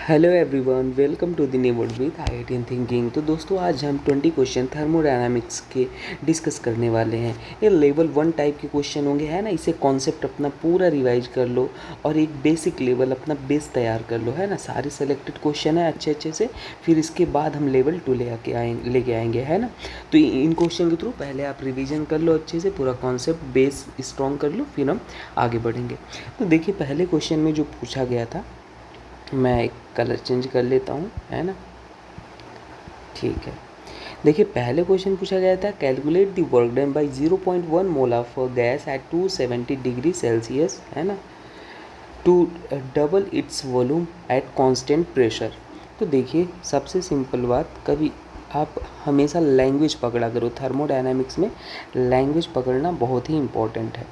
Hello everyone, welcome to the new world with IIT thinking. तो दोस्तों, आज हम 20 क्वेश्चन थर्मोडायनामिक्स के डिस्कस करने वाले हैं। ये लेवल 1 टाइप के क्वेश्चन होंगे, है ना। इसे कॉन्सेप्ट अपना पूरा रिवाइज कर लो और एक बेसिक लेवल अपना बेस तैयार कर लो, है ना। सारे सेलेक्टेड क्वेश्चन है अच्छे से, फिर इसके बाद हम लेवल 2 लेके आएंगे, है ना। तो इन क्वेश्चन के थ्रू पहले आप रिविजन कर लो अच्छे से, पूरा कॉन्सेप्ट बेस स्ट्रॉन्ग कर लो, फिर हम आगे बढ़ेंगे। तो देखिए, पहले क्वेश्चन में जो पूछा गया था, मैं एक कलर चेंज कर लेता हूँ, है ना। ठीक है, देखिए पहले क्वेश्चन पूछा गया था, calculate the work done by 0.1 mole of gas at 270 degree Celsius, है ना, to double its volume at constant pressure. तो देखिए, सबसे सिंपल बात, कभी आप हमेशा लैंग्वेज पकड़ा करो। थर्मोडायनामिक्स में लैंग्वेज पकड़ना बहुत ही इम्पोर्टेंट है।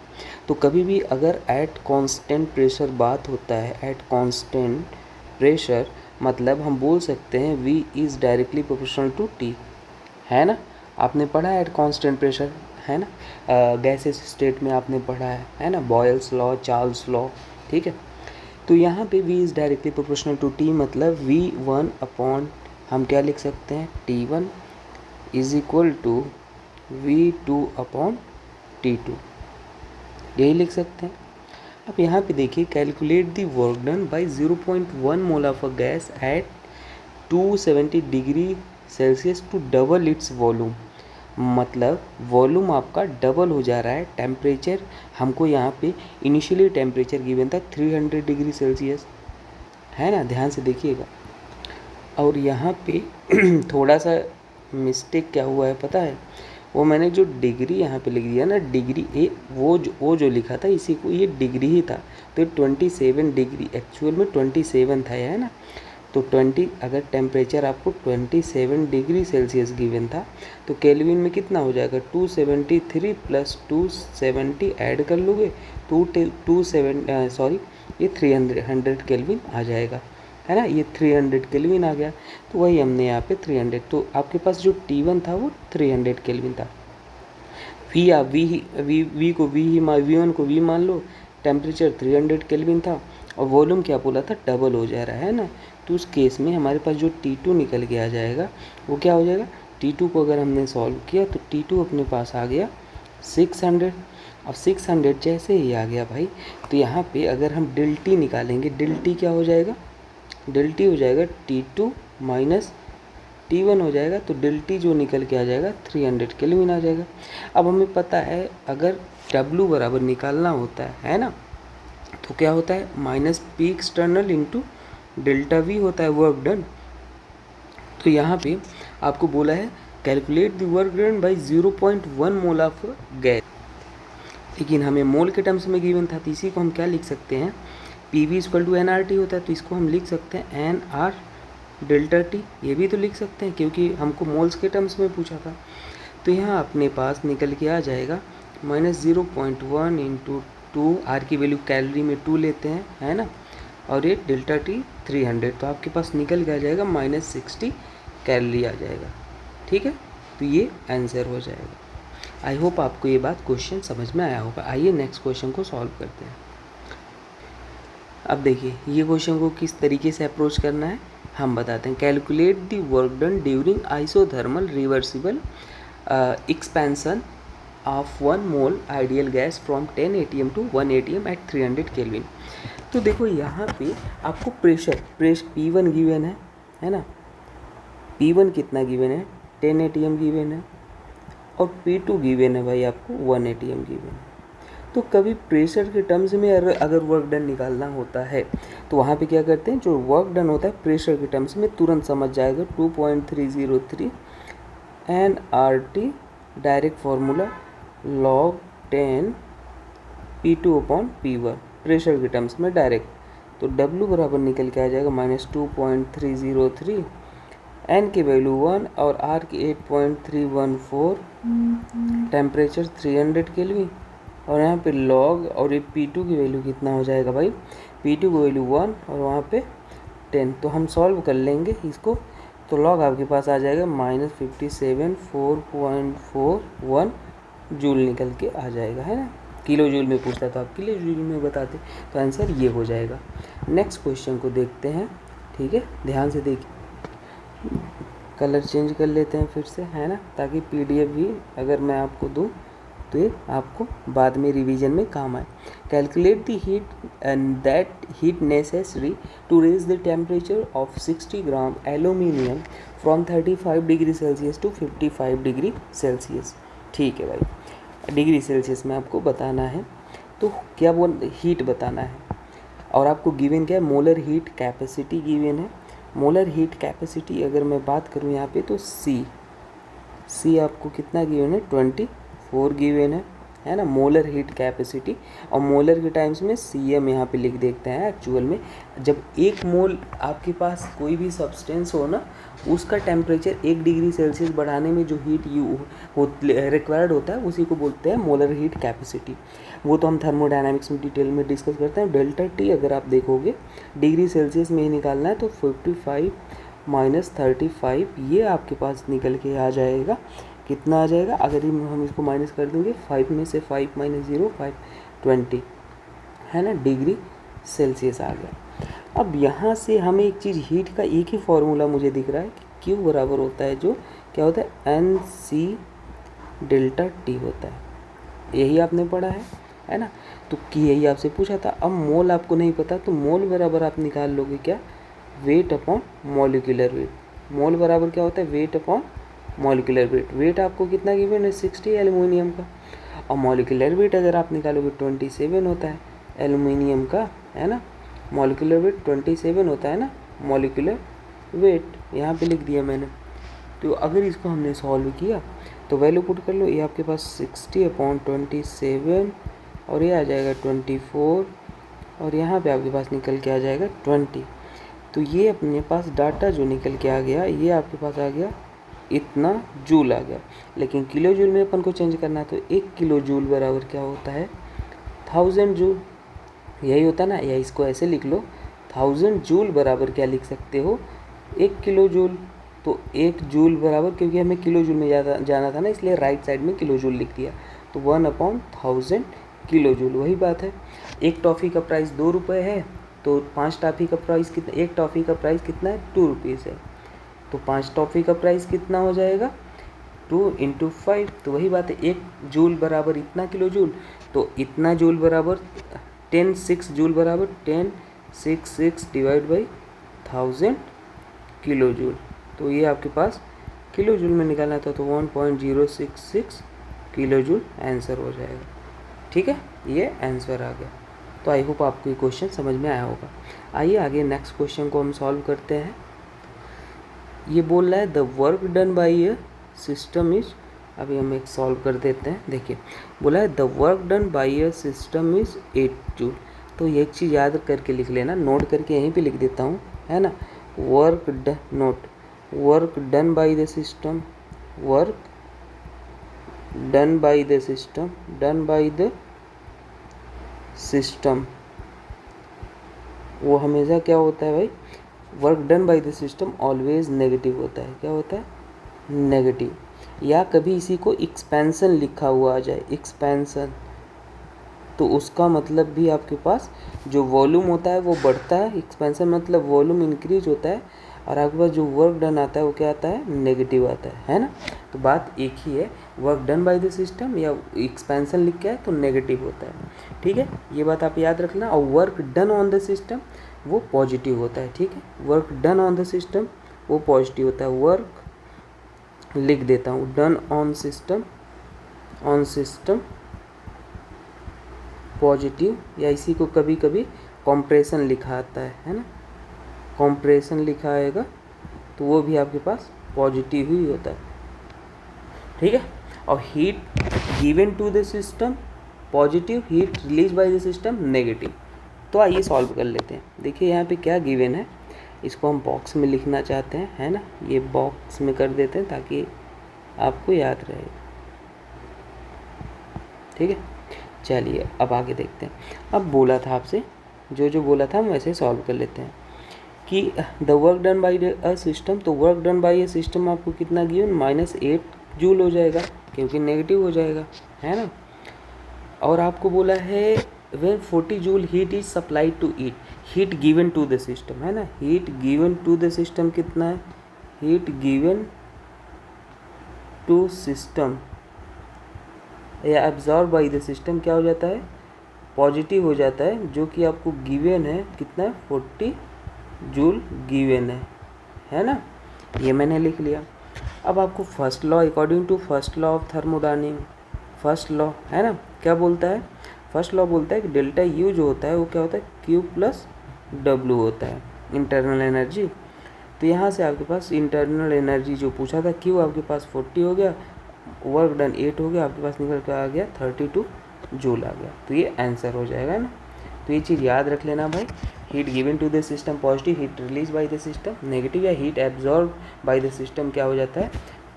तो कभी भी अगर एट कांस्टेंट प्रेशर बात होता है, एट कांस्टेंट प्रेशर मतलब हम बोल सकते हैं V is directly proportional to T, है ना। आपने पढ़ा है एट कांस्टेंट प्रेशर, है ना। गैसेस स्टेट में आपने पढ़ा है ना, बॉयल्स लॉ, चार्ल्स लॉ, ठीक है। तो यहाँ पे V is directly proportional to T मतलब V1 अपॉन हम क्या लिख सकते हैं, T1 is equal to V2 upon T2, यही लिख सकते हैं। अब यहाँ पे देखिए, calculate the work done by 0.1 mole of a gas at 270 degree Celsius to double its volume. मतलब वॉल्यूम आपका डबल हो जा रहा है। टेम्परेचर हमको यहाँ पे इनिशियली टेम्परेचर गिवन था 300 डिग्री सेल्सियस, है ना, ध्यान से देखिएगा। और यहाँ पे थोड़ा सा मिस्टेक क्या हुआ है पता है, वो मैंने जो डिग्री यहाँ पे लिख दिया ना, डिग्री ए, वो जो लिखा था इसी को, ये डिग्री ही था। तो 27 डिग्री एक्चुअल में 27 था, है ना। तो 20, अगर टेम्परेचर आपको 27 डिग्री सेल्सियस गिवन था तो केल्विन में कितना हो जाएगा, 273 प्लस 270 ऐड कर लोगे तो 300 केल्विन आ जाएगा, है ना। ये 300 केल्विन आ गया, तो वही हमने यहाँ पे 300, तो आपके पास जो T1 था वो 300 केल्विन था। V1 को V मान लो, टेम्परेचर 300 केल्विन था और वॉल्यूम क्या बोला था, डबल हो जा रहा है ना। तो उस केस में हमारे पास जो T2 निकल के आ जाएगा वो क्या हो जाएगा, T2 को अगर हमने सॉल्व किया तो T2 अपने पास आ गया 600। अब 600 जैसे ही आ गया भाई, तो यहाँ पे अगर हम डेल T निकालेंगे, डेल T क्या हो जाएगा, डेल T हो जाएगा T2 माइनस T1 हो जाएगा। तो डेल T जो निकल के आ जाएगा 300 केल्विन आ जाएगा। अब हमें पता है अगर W बराबर निकालना होता है ना, तो क्या होता है, minus P external into delta V होता है वर्क डन। तो यहाँ पे आपको बोला है calculate the work done by 0.1 mole of gas, लेकिन हमें मोल के टर्म्स में गिवन था, तो इसी को हम क्या लिख सकते हैं, PV इक्वल टू NRT होता है, तो इसको हम लिख सकते हैं NR डेल्टा T, ये भी तो लिख सकते हैं क्योंकि हमको मोल्स के टर्म्स में पूछा था। तो यहाँ अपने पास निकल के आ जाएगा -0.1 इंटू 2, R की वैल्यू कैलोरी में 2 लेते हैं, है ना, और ये डेल्टा T 300, तो आपके पास निकल के आ जाएगा -60 कैलोरी आ जाएगा, ठीक है। तो ये आंसर हो जाएगा। आई होप आपको ये बात क्वेश्चन समझ में आया होगा। आइए नेक्स्ट क्वेश्चन को सॉल्व करते हैं। अब देखिए, ये क्वेश्चन को किस तरीके से अप्रोच करना है हम बताते हैं। Calculate the work done during isothermal reversible expansion of 1 mole ideal gas from 10 atm to 1 atm at 300 kelvin. तो देखो यहाँ पे आपको प्रेशर P1 गिवन है ना, P1 कितना गिवन है, 10 atm गिवन है, और P2 गिवन है भाई आपको 1 atm गिवन है। तो कभी प्रेशर के टर्म्स में अगर वर्क डन निकालना होता है तो वहाँ पे क्या करते हैं, जो वर्क डन होता है प्रेशर के टर्म्स में तुरंत समझ जाएगा, 2.303 NRT, direct formula log 10 P2 upon P1, pressure के टर्म्स में डायरेक्ट। तो W बराबर निकल के आ जाएगा -2.303, N की वैल्यू 1 और R की 8.314, टेम्परेचर 300 केल्विन, और यहाँ पे लॉग, और ये P2 की वैल्यू कितना हो जाएगा भाई, P2 की वैल्यू 1 और वहाँ पे 10। तो हम सॉल्व कर लेंगे इसको, तो लॉग आपके पास आ जाएगा -57.441 जूल निकल के आ जाएगा, है ना। किलो जूल में पूछता तो आप किलो जूल में बताते, तो आंसर ये हो जाएगा। नेक्स्ट क्वेश्चन को देखते हैं, ठीक है, ध्यान से देखिए, कलर चेंज कर लेते हैं फिर से, है ना, ताकि पीडीएफ भी अगर मैं आपको दूं तो ये आपको बाद में रिवीजन में काम आए। Calculate the heat and that heat necessary to raise the temperature of 60 gram aluminium from 35 degree Celsius to 55 degree Celsius. ठीक है भाई, डिग्री सेल्सियस में आपको बताना है, तो क्या बोल हीट बताना है, और आपको गिवन क्या है, मोलर हीट कैपेसिटी गिवन है। मोलर हीट कैपेसिटी अगर मैं बात करूँ यहाँ पे तो सी आपको कितना गिवन है, 24 गिवन है ना, मोलर हीट कैपेसिटी। और मोलर के टाइम्स में सीएम यहाँ पे लिख देखते हैं। एक्चुअल में जब 1 मोल आपके पास कोई भी सब्सटेंस हो ना, उसका टेम्परेचर 1 डिग्री सेल्सियस बढ़ाने में जो हीट रिक्वायर्ड होता है उसी को बोलते हैं मोलर हीट कैपेसिटी। वो तो हम थर्मोडायनामिक्स में डिटेल में डिस्कस करते हैं। डेल्टा टी अगर आप देखोगे डिग्री सेल्सियस में ही निकालना है तो 55 - 35 ये आपके पास निकल के आ जाएगा। कितना आ जाएगा, अगर हम इसको माइनस कर देंगे, 5 में से 5 - 0 5 20 है ना, डिग्री सेल्सियस आ गया। अब यहाँ से हमें एक चीज़, हीट का एक ही फॉर्मूला मुझे दिख रहा है कि Q बराबर होता है जो क्या होता है, NC डेल्टा T होता है। यही आपने पढ़ा है ना, तो कि यही आपसे पूछा था। अब मोल आपको नहीं पता तो मोल बराबर आप निकाल लोगे क्या, weight upon molecular weight. Mole बराबर क्या होता है, weight upon molecular weight. Weight आपको कितना गिवन है, 60 एल्युमिनियम का, और मॉलिक्यूलर वेट अगर आप निकालोगे 27 होता है एल्युमिनियम का, है ना। मॉलिक्यूलर वेट 27 होता है ना, मॉलिक्यूलर वेट यहाँ पे लिख दिया मैंने। तो अगर इसको हमने सॉल्व किया तो वैल्यू पुट कर लो, ये आपके पास 60/27 और ये आ जाएगा 24, और यहाँ पे आपके पास निकल के आ जाएगा 20। तो ये अपने पास डाटा जो निकल के आ गया, ये आपके पास आ गया इतना जूल आ गया। लेकिन किलो जूल में अपन को चेंज करना है, तो 1 किलो जूल बराबर क्या होता है, 1000 जूल। यही होता ना, या इसको ऐसे लिख लो, 1000 जूल बराबर क्या लिख सकते हो, 1 किलो जूल। तो 1 जूल बराबर, क्योंकि हमें किलो जूल में जाना था ना, इसलिए राइट साइड में किलो जूल लिख दिया, तो 1/1000 किलो जूल। वही बात है, एक टॉफ़ी का प्राइस 2 रुपये है, तो 5 टॉफ़ी का प्राइस कितना, एक टॉफ़ी का प्राइस कितना है, 2 रुपीज़ है, तो 5 टॉफ़ी का प्राइस कितना हो जाएगा, 2 × 5। तो वही बात है, 1 जूल बराबर इतना किलो जूल, तो इतना जूल बराबर 6 जूल बराबर 6 डिवाइड बाई 1000 किलो जूल। तो ये आपके पास किलो जूल में निकालना था, तो 1.066 किलो जूल आंसर हो जाएगा। ठीक है, ये आंसर आ गया। तो आई होप आपको ये क्वेश्चन समझ में आया होगा। आइए आगे नेक्स्ट क्वेश्चन को हम सॉल्व करते हैं। ये बोल रहा है the work done by A system is, अभी हम एक सॉल्व कर देते हैं। देखिए बोला है the work done by A system is 8 joule. तो ये एक चीज़ याद करके लिख लेना, नोट करके यहीं पे लिख देता हूँ, है ना। Work done by the system, work done by the system, वो हमेशा क्या होता है भाई, work done by the system always negative होता है। क्या होता है, नेगेटिव। या कभी इसी को एक्सपेंशन लिखा हुआ आ जाए, एक्सपेंशन, तो उसका मतलब भी आपके पास जो वॉल्यूम होता है वो बढ़ता है। एक्सपेंशन मतलब वॉल्यूम इंक्रीज होता है, और आपके पास जो वर्क डन आता है वो क्या आता है, नेगेटिव आता है ना। तो बात एक ही है, work done bye the system या एक्सपेंशन लिख के है तो नेगेटिव होता है। ठीक है, ये बात आप याद रखना। और work done on the system वो पॉजिटिव होता है। ठीक है, work done on the system वो पॉजिटिव होता है। वर्क लिख देता हूँ, डन ऑन सिस्टम पॉजिटिव, या इसी को कभी कभी कॉम्प्रेशन लिखा आता है ना, कॉम्प्रेशन लिखा आएगा तो वो भी आपके पास पॉजिटिव ही होता है। ठीक है, और heat given to the system positive, heat release by the system negative. तो आइए सॉल्व कर लेते हैं। देखिए यहाँ पे क्या गिवन है, इसको हम बॉक्स में लिखना चाहते हैं, है ना। ये बॉक्स में कर देते हैं ताकि आपको याद रहे। ठीक है, चलिए अब आगे देखते हैं। अब बोला था आपसे, जो बोला था हम वैसे सॉल्व कर लेते हैं कि the work done by a system, तो work done by a system आपको कितना गिवन, -8 जूल हो जाएगा, क्योंकि नेगेटिव हो जाएगा, है ना। और आपको बोला है when 40 joule heat is supplied to it, heat given to the system है ना, heat given to the system कितना है, हीट गिवन टू सिस्टम या एब्जॉर्ब बाय द सिस्टम क्या हो जाता है, पॉजिटिव हो जाता है, जो कि आपको गिवन है कितना है 40 जूल गिवन है ना, ये मैंने लिख लिया। अब आपको first law, according to first law of thermodynamic, first law है ना, क्या बोलता है, फर्स्ट लॉ बोलता है कि डेल्टा यू जो होता है वो क्या होता है, क्यू प्लस डब्ल्यू होता है इंटरनल एनर्जी। तो यहाँ से आपके पास इंटरनल एनर्जी जो पूछा था, क्यू आपके पास 40 हो गया, वर्क डन 8 हो गया, आपके पास निकल कर आ गया 32 जूल आ गया। तो ये आंसर हो जाएगा ना। तो ये चीज़ याद रख लेना भाई, heat given to the system positive, heat release by the system negative, या heat absorb by the system क्या हो जाता है,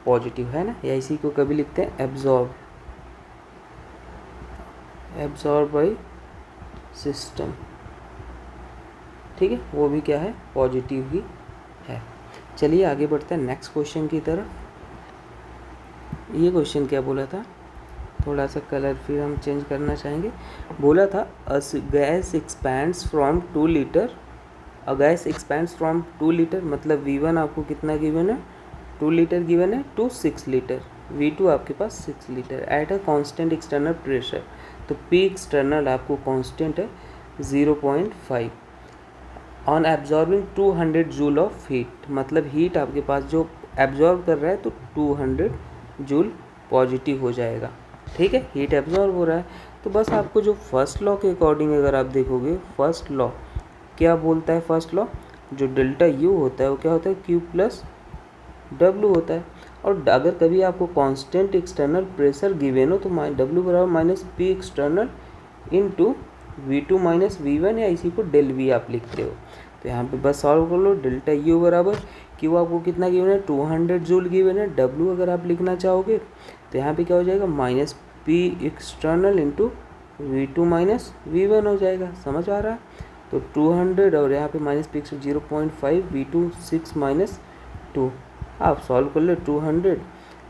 पॉजिटिव है ना, या इसी को कभी लिखते हैं एब्जॉर्ब, एब्जॉर्ब बाय सिस्टम, ठीक है, वो भी क्या है, पॉजिटिव ही है। चलिए आगे बढ़ते हैं नेक्स्ट क्वेश्चन की तरफ। ये क्वेश्चन क्या बोला था, थोड़ा सा कलर फिर हम चेंज करना चाहेंगे। बोला था a gas expands from 2 litre, a gas expands from 2 litre, मतलब V1 आपको कितना गिवन है, 2 लीटर गिवन है, टू 6 लीटर, V2 आपके पास 6 litre at a constant external pressure. तो P एक्सटर्नल आपको कांस्टेंट है 0.5 on absorbing 200 joule of heat, मतलब हीट आपके पास जो एब्जॉर्ब कर रहा है तो 200 जूल पॉजिटिव हो जाएगा, ठीक है, हीट एब्जॉर्ब हो रहा है। तो बस आपको जो फर्स्ट लॉ के अकॉर्डिंग अगर आप देखोगे, फर्स्ट लॉ क्या बोलता है, फर्स्ट लॉ जो डेल्टा यू होता है वो क्या होता है, क्यू प्लस डब्ल्यू होता है। और अगर कभी आपको कांस्टेंट एक्सटर्नल प्रेशर गिवन हो तो डब्ल्यू बराबर minus P external into V2 minus V1, या इसी को डेल वी आप लिखते हो। तो यहाँ पे बस सॉल्व कर लो, डेल्टा यू बराबर क्यू आपको कितना गिवन है, 200 जूल गिवन है, डब्ल्यू अगर आप लिखना चाहोगे तो यहाँ पे क्या हो जाएगा, minus P external into V2 minus V1 हो जाएगा, समझ आ रहा है। तो 200 और यहाँ पे माइनस पी 0.5, V2 6 माइनस 2, आप सॉल्व कर लो 200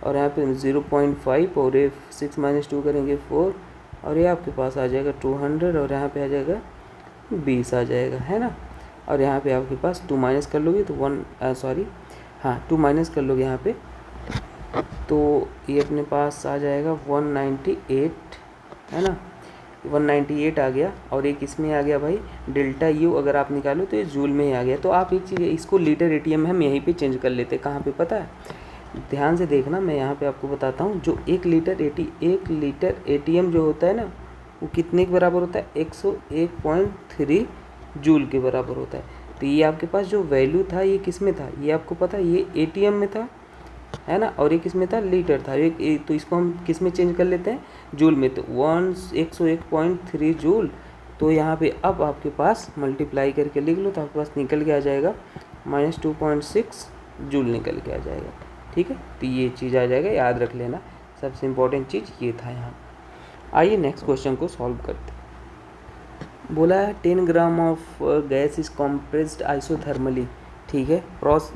और यहाँ पे 0.5 और ये 6 माइनस 2 करेंगे 4, और ये आपके पास आ जाएगा 200 और यहाँ पे आ जाएगा 20 आ जाएगा, है ना। और यहाँ पे आपके पास 2 माइनस कर लोगे तो 2 माइनस कर लोगे यहाँ पे, तो ये अपने पास आ जाएगा 198, है ना, 198 आ गया। और एक इसमें आ गया भाई डेल्टा यू, अगर आप निकालो तो ये जूल में ही आ गया। तो आप एक चीज़ इसको लीटर एटीएम हम यहीं पे चेंज कर लेते, कहाँ पे पता है, ध्यान से देखना, मैं यहाँ पे आपको बताता हूँ। जो 1 लीटर एटीएम जो होता है ना, वो कितने के बराबर होता है, 101.3 जूल के बराबर होता है। तो ये आपके पास जो वैल्यू था ये किस में था, ये आपको पता है, ये एटीएम में था, है ना, और ये किस में था, लीटर था। तो इसको हम किस में चेंज कर लेते हैं, जूल में। तो 101.3 जूल। तो यहाँ पे अब आपके पास मल्टीप्लाई करके लिख लो तो आपके पास निकल के आ जाएगा -2.6 जूल निकल के आ जाएगा, ठीक है। तो ये चीज़ आ जाएगा, याद रख लेना, सबसे इम्पोर्टेंट चीज़ ये था यहाँ। आइए नेक्स्ट क्वेश्चन को सॉल्व करते हैं। बोला है 10 gram of gas is compressed isothermally, ठीक है।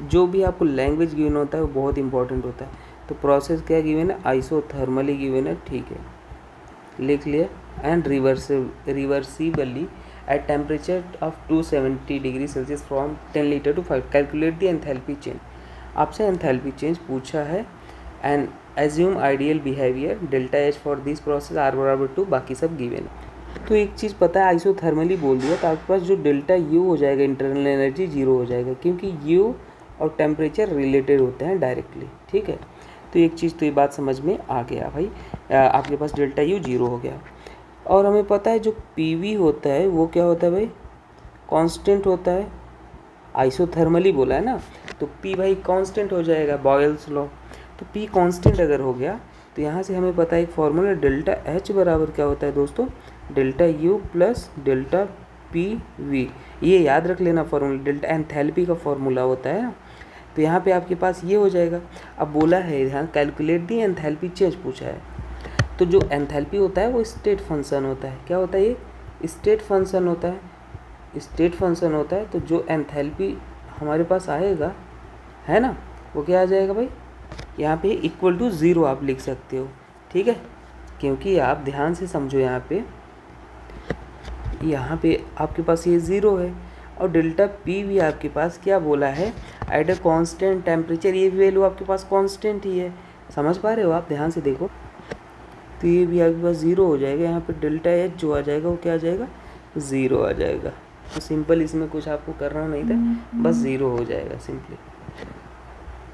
जो भी आपको लैंग्वेज गिवन होता है वो बहुत इंपॉर्टेंट होता है। तो प्रोसेस क्या गिवन है, आइसोथर्मली गिवन है, ठीक है, लिख लिया। And reversibly at temperature of 270 degree Celsius from 10 litre to 5, calculate the enthalpy change. आपसे एंथैल्पी चेंज पूछा है and assume ideal behaviour delta H for this process are बराबर 2, बाकी सब गिवन है। तो एक चीज़ पता है, आइसोथर्मली बोल दिया तो आपके पास जो डेल्टा यू हो जाएगा, इंटरनल एनर्जी 0 हो जाएगा, क्योंकि यू और टेम्परेचर रिलेटेड होते हैं डायरेक्टली, ठीक है। तो एक चीज़ तो ये बात समझ में आ गया भाई, आपके पास डेल्टा यू 0 हो गया। और हमें पता है जो पीवी होता है वो क्या होता है भाई, कांस्टेंट होता है, आइसोथर्मली बोला है ना, तो पी भाई कांस्टेंट हो जाएगा, बॉयल्स लॉ। तो पी कांस्टेंट अगर हो गया तो यहाँ से हमें पता है एक फॉर्मूला, डेल्टा एच बराबर क्या होता है दोस्तों, delta U plus delta P V. ये याद रख लेना फॉर्मूला, डेल्टा एंथैल्पी का फॉर्मूला होता है ना। तो यहाँ पे आपके पास ये हो जाएगा। अब बोला है यहाँ कैलकुलेट दी एंथैल्पी चेंज पूछा है, तो जो एंथैल्पी होता है वो स्टेट फंक्शन होता है। क्या होता है, ये स्टेट फंक्शन होता है, स्टेट फंक्शन होता है। तो जो एंथैल्पी हमारे पास आएगा, है ना, वो क्या आ जाएगा भाई, यहाँ पे इक्वल टू 0 आप लिख सकते हो, ठीक है। क्योंकि आप ध्यान से समझो, यहाँ पे यहाँ पे आपके पास ये 0 है और डेल्टा पी भी आपके पास क्या बोला है, एट अ कांस्टेंट टेम्परेचर, ये वैल्यू आपके पास कांस्टेंट ही है। समझ पा रहे हो आप, ध्यान से देखो। तो ये भी आपके पास 0 हो जाएगा, यहाँ पे डेल्टा एच जो आ जाएगा वो क्या आ जाएगा, 0 आ जाएगा। तो सिंपल, इसमें कुछ आपको करना नहीं था, बस 0 हो जाएगा सिंपली।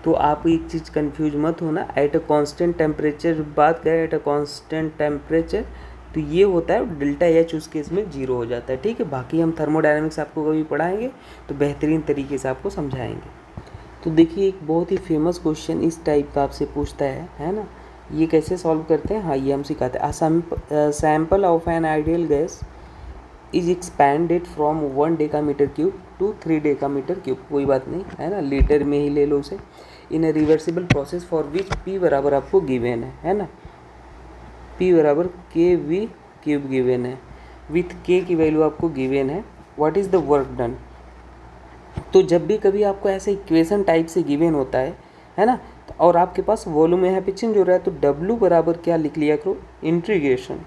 तो आप एक चीज़ कंफ्यूज मत होना, एट अ कांस्टेंट टेम्परेचर बात करें, एट अ कांस्टेंट टेम्परेचर तो ये होता है डेल्टा एच, उस केस में 0 हो जाता है, ठीक है। बाकी हम थर्मोडायनामिक्स आपको कभी पढ़ाएंगे तो बेहतरीन तरीके से आपको समझाएंगे। तो देखिए, एक बहुत ही फेमस क्वेश्चन इस टाइप का आपसे पूछता है ना, ये कैसे सॉल्व करते हैं, हाँ ये हम सिखाते हैं। Sample of an ideal gas is expanded from 1 decametre cube two 3 decametre cube, कोई बात नहीं है ना, लीटर में ही ले लो उसे, in a reversible process for which P बराबर आपको गिवन है ना, पी बराबर के वी क्यूब गिवन है, विथ के की वैल्यू आपको गिवन है। What is the work done. तो जब भी कभी आपको ऐसे इक्वेशन टाइप से गिवन होता है ना, और आपके पास वॉल्यूम यहाँ पे चेंज हो रहा है, तो W बराबर क्या लिख लिया करो, इंटीग्रेशन।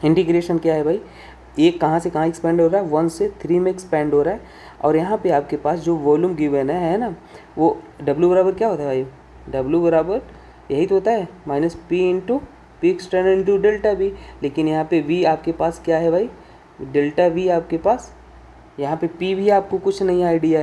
इंटीग्रेशन क्या है भाई, एक कहाँ से कहाँ एक्सपेंड हो रहा है, 1 से 3 में एक्सपेंड हो रहा है, और यहाँ पे आपके पास जो वॉल्यूम गिवन है ना, वो W बराबर क्या होता है भाई, W बराबर यही तो होता है minus P into P external into delta we. लेकिन यहाँ पे V आपके पास क्या है भाई, डेल्टा V आपके पास, यहाँ पे P भी आपको कुछ नहीं आइडिया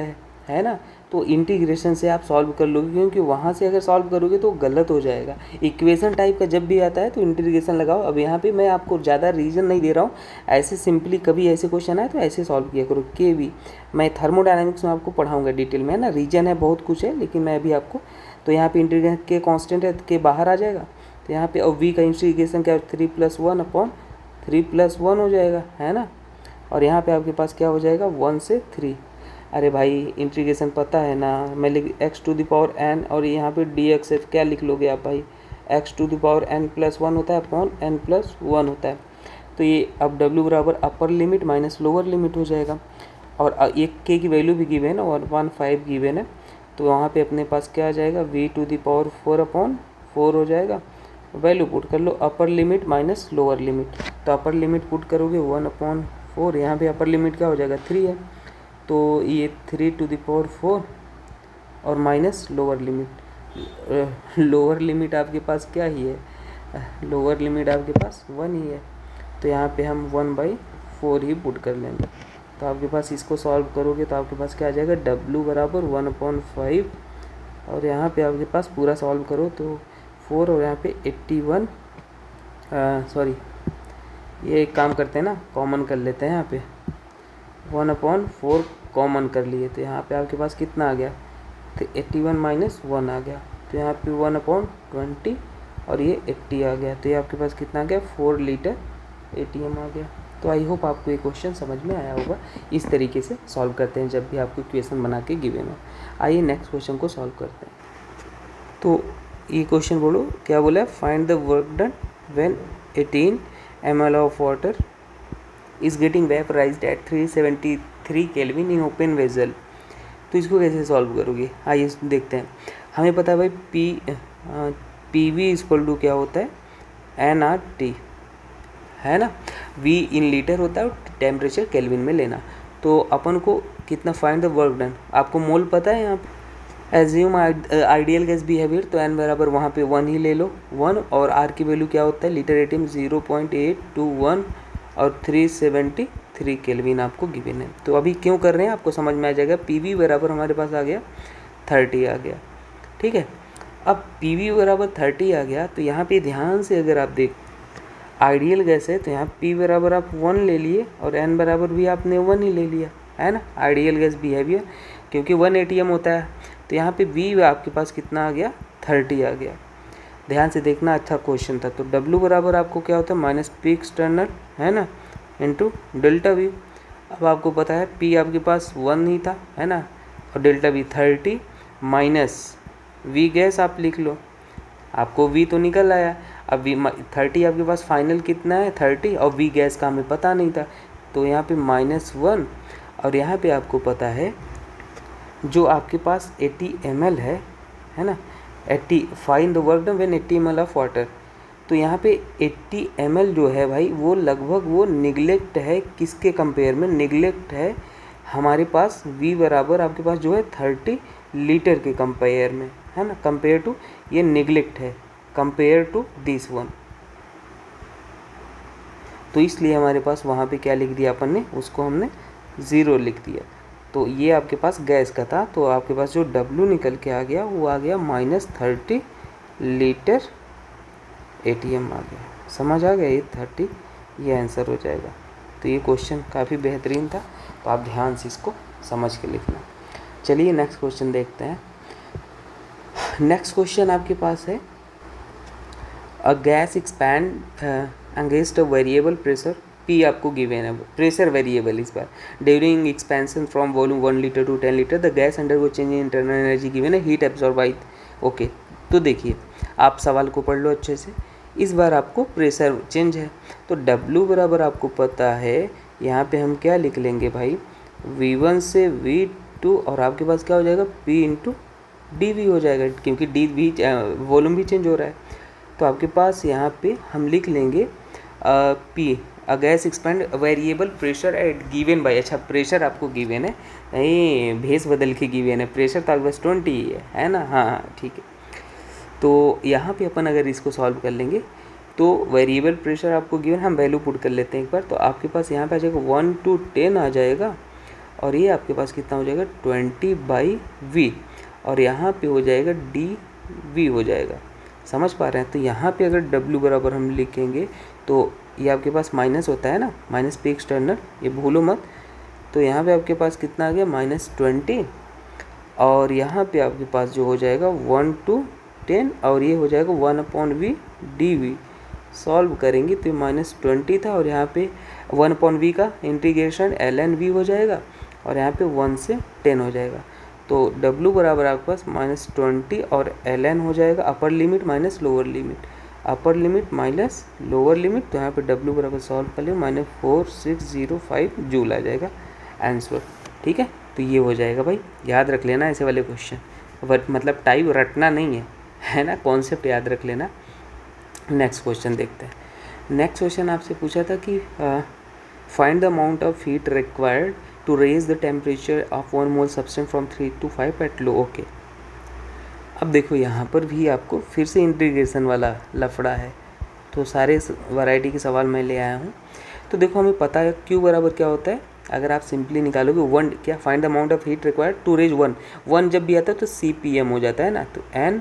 है ना। तो इंटीग्रेशन से आप सॉल्व कर लोगे, क्योंकि वहाँ से अगर सॉल्व करोगे तो गलत हो जाएगा। इक्वेशन टाइप का जब भी आता है तो इंटीग्रेशन लगाओ। अब यहाँ पे मैं आपको ज़्यादा रीजन नहीं दे रहा हूँ, ऐसे सिंपली कभी ऐसे क्वेश्चन आए तो ऐसे सॉल्व किया करो। के वी मैं थर्मोडायनामिक्स में आपको पढ़ाऊँगा डिटेल में, है ना, रीजन है बहुत कुछ है, लेकिन मैं अभी आपको, तो यहाँ पे इंटीग्रेशन के कॉन्स्टेंट है, के बाहर आ जाएगा, तो यहाँ पे और वी का इंटीग्रेशन क्या है, 3+1/3+1 हो जाएगा, है ना। और यहाँ पे आपके पास क्या हो जाएगा, 1 से 3। अरे भाई इंटीग्रेशन पता है ना, मैं लिख x⁴n और यहाँ पे dx क्या लिख लोगे आप भाई, x⁴n+1 होता है अपॉन n+1 होता है। तो ये अब w बराबर अपर लिमिट माइनस लोअर लिमिट हो जाएगा, और एक k की वैल्यू भी गिवन है और 1.5 गिवन है, तो वहाँ पे अपने पास क्या आ जाएगा, v⁴/4 हो जाएगा। वैल्यू पुट कर लो, upper limit minus lower limit, तो अपर लिमिट पुट करोगे 1/4, यहाँ पे अपर लिमिट क्या हो जाएगा 3 है, तो ये 3⁴ और minus lower limit, lower limit आपके पास क्या ही है, लोअर लिमिट आपके पास 1 ही है, तो यहाँ पे हम 1/4 ही पुट कर लेंगे। तो आपके पास इसको सॉल्व करोगे तो आपके पास क्या आ जाएगा, W बराबर 1/5, और यहाँ पे आपके पास पूरा सॉल्व करो तो 4, और यहाँ पे 81, सॉरी ये एक काम करते हैं ना, कॉमन कर लेते हैं, यहाँ पे 1/4 कॉमन कर लिए, तो यहाँ पे आपके पास कितना आ गया, तो 81 माइनस 1 आ गया, तो यहाँ पे 1/20 और ये 80 आ गया, तो ये आपके पास कितना आ गया, 4 लीटर ATM आ गया। तो आई होप आपको ये क्वेश्चन समझ में आया होगा। इस तरीके से सॉल्व करते हैं जब भी आपको इक्वेशन बना के गिवन हो। आइए नेक्स्ट क्वेश्चन को सॉल्व करते हैं। तो ये क्वेश्चन बोलो, क्या बोला है, find the work done when 18 ml of water is getting vaporized at 373 kelvin in open vessel. तो इसको कैसे सॉल्व करोगे, आइए देखते हैं। हमें पता है भाई PV इक्वल टू क्या होता है, nRT, है ना। V इन लीटर होता है और टेम्परेचर केल्विन में लेना। तो अपन को कितना, फाइंड द वर्क डन, आपको मोल पता है यहाँ पे। एज्यूम आइडियल गैस बिहेवियर, तो n बराबर वहाँ पे 1 ही ले लो, 1, और R की वैल्यू क्या होता है, लीटर ATM 0.821 और 373 केल्विन आपको गिवन है। तो अभी क्यों कर रहे हैं आपको समझ में आ जाएगा। PV बराबर हमारे पास आ गया 30 आ गया, ठीक है। अब PV बराबर 30 आ गया, तो यहाँ पे ध्यान से अगर आप देख, आइडियल गैस है तो यहाँ P बराबर आप 1 ले लिए और n बराबर भी आपने 1 ही ले लिया, है ना, आइडियल गैस बिहेवियर, क्योंकि 1 ATM होता है। तो यहाँ पे V आपके पास कितना आ गया, 30 आ गया। ध्यान से देखना, अच्छा क्वेश्चन था। तो W बराबर आपको क्या होता है, माइनस P एक्सटर्नल, है ना, इंटू डेल्टा V। अब आपको पता है P आपके पास 1 ही था, है ना, और delta V 30 minus V gas आप लिख लो, आपको V तो निकल आया। अब V 30 आपके पास फाइनल कितना है 30, और V गैस का हमें पता नहीं था, तो यहाँ पे -1, और यहाँ पे आपको पता है जो आपके पास 80 ml है ना, 80, find the work done when 80 ml of water. तो यहाँ पे 80 ml जो है भाई वो लगभग वो निगलेक्ट है, किसके कंपेयर में निगलेक्ट है हमारे पास V बराबर आपके पास जो है 30 लीटर के कंपेयर में, है ना, कंपेयर टू, ये निगलेक्ट है कंपेयर टू दिस वन। तो इसलिए हमारे पास वहाँ पे क्या लिख दिया अपन ने, उसको हमने 0 लिख दिया। तो ये आपके पास गैस का था, तो आपके पास जो W निकल के आ गया वो आ गया -30 लीटर ATM आ गया। समझ आ गया, ये 30 ये आंसर हो जाएगा। तो ये क्वेश्चन काफ़ी बेहतरीन था, तो आप ध्यान से इसको समझ के लिखना। चलिए नेक्स्ट क्वेश्चन देखते हैं। नेक्स्ट क्वेश्चन आपके पास है a gas expand against a variable pressure P आपको गिवन है, प्रेशर वेरिएबल इस बार, during expansion from volume 1 litre to 10 litre the gas undergo change in internal energy given है, हीट एब्जॉर्ब बाय। ओके, तो देखिए आप सवाल को पढ़ लो अच्छे से। इस बार आपको प्रेशर चेंज है, तो W बराबर आपको पता है, यहाँ पे हम क्या लिख लेंगे भाई, V1 से V2 और आपके पास क्या हो जाएगा P इंटू DV हो जाएगा, क्योंकि DV वॉल्यूम भी चेंज हो रहा है। तो आपके पास यहाँ पे हम लिख लेंगे P a gas expand variable pressure at given by. अच्छा, प्रेशर आपको गिवन है, नहीं भेस बदल के गिवन है, प्रेशर तो आपके पास 20 ही है ना। हाँ हाँ ठीक है। तो यहाँ पे अपन अगर इसको सॉल्व कर लेंगे तो वेरिएबल प्रेशर आपको गिवन, हम वैल्यू पुट कर लेते हैं एक बार। तो आपके पास यहाँ पे आ जाएगा 1 to 10 आ जाएगा, और ये आपके पास कितना हो जाएगा 20/V, और यहाँ पे हो जाएगा DV हो जाएगा। समझ पा रहे हैं। तो यहाँ पे अगर W बराबर हम लिखेंगे तो ये आपके पास माइनस होता है ना, माइनस पे एक्सटर्नल, ये भूलो मत। तो यहाँ पे आपके पास कितना आ गया -20, और यहाँ पे आपके पास जो हो जाएगा 1 to 10, और ये हो जाएगा 1/V DV। सॉल्व करेंगे तो -20 था, और यहाँ पे 1/V का इंटीग्रेशन ln V हो जाएगा, और यहाँ पे 1 से 10 हो जाएगा। तो W बराबर आपके पास -20 और ln हो जाएगा अपर लिमिट माइनस लोअर लिमिट, अपर लिमिट माइनस लोअर लिमिट। तो यहाँ पे W बराबर सॉल्व कर लिया -4605 जूल आ जाएगा आंसर। ठीक है, तो ये हो जाएगा भाई, याद रख लेना ऐसे वाले क्वेश्चन, मतलब टाइप रटना नहीं है ना, कॉन्सेप्ट याद रख लेना। नेक्स्ट क्वेश्चन देखते हैं। नेक्स्ट क्वेश्चन आपसे पूछा था कि find the amount of heat required to raise the temperature of 1 mole substance from 3 to 5 at low. Okay, अब देखो यहाँ पर भी आपको फिर से इंटीग्रेशन वाला लफड़ा है, तो सारे वैरायटी के सवाल मैं ले आया हूँ। तो देखो हमें पता है Q बराबर क्या होता है, अगर आप सिंपली निकालोगे 1 क्या, find the amount of heat required to raise 1 जब भी आता है तो CPM हो जाता है ना, तो N,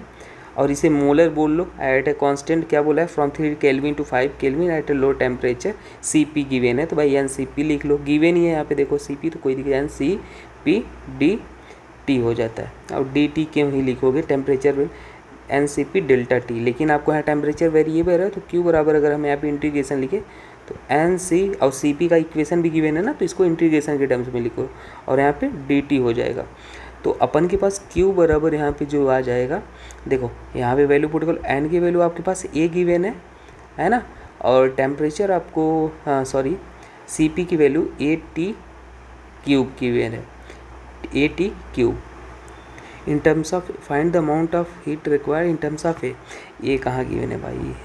और इसे मोलर बोल लो एट ए कांस्टेंट, क्या बोला है from 3 kelvin to 5 kelvin at a low temperature, CP given है, तो भाई NCP लिख लो, गिवेन ही है यहाँ पे देखो CP, तो कोई दिक्कत NCP DT हो जाता है, और DT क्यों ही लिखोगे, टेम्परेचर NCP डेल्टा T, लेकिन आपको यहाँ टेम्परेचर वेरिएबल है, तो Q बराबर अगर हम यहाँ पे इंटीग्रेशन लिखे तो NC और CP का इक्वेशन भी गिवेन है ना, तो इसको इंटीग्रेशन के टर्म्स में लिखो, और यहाँ पे DT हो जाएगा। तो अपन के पास Q बराबर यहाँ पे जो आ जाएगा, देखो यहाँ पे वैल्यू पुट करो, N की वैल्यू आपके पास A गिवेन है ना, और टेम्परेचर आपको सॉरी CP की वैल्यू AT क्यूब गिवेन है, AT cube. In terms of find the amount of heat required in terms of a कहाँ गिवन है भाई,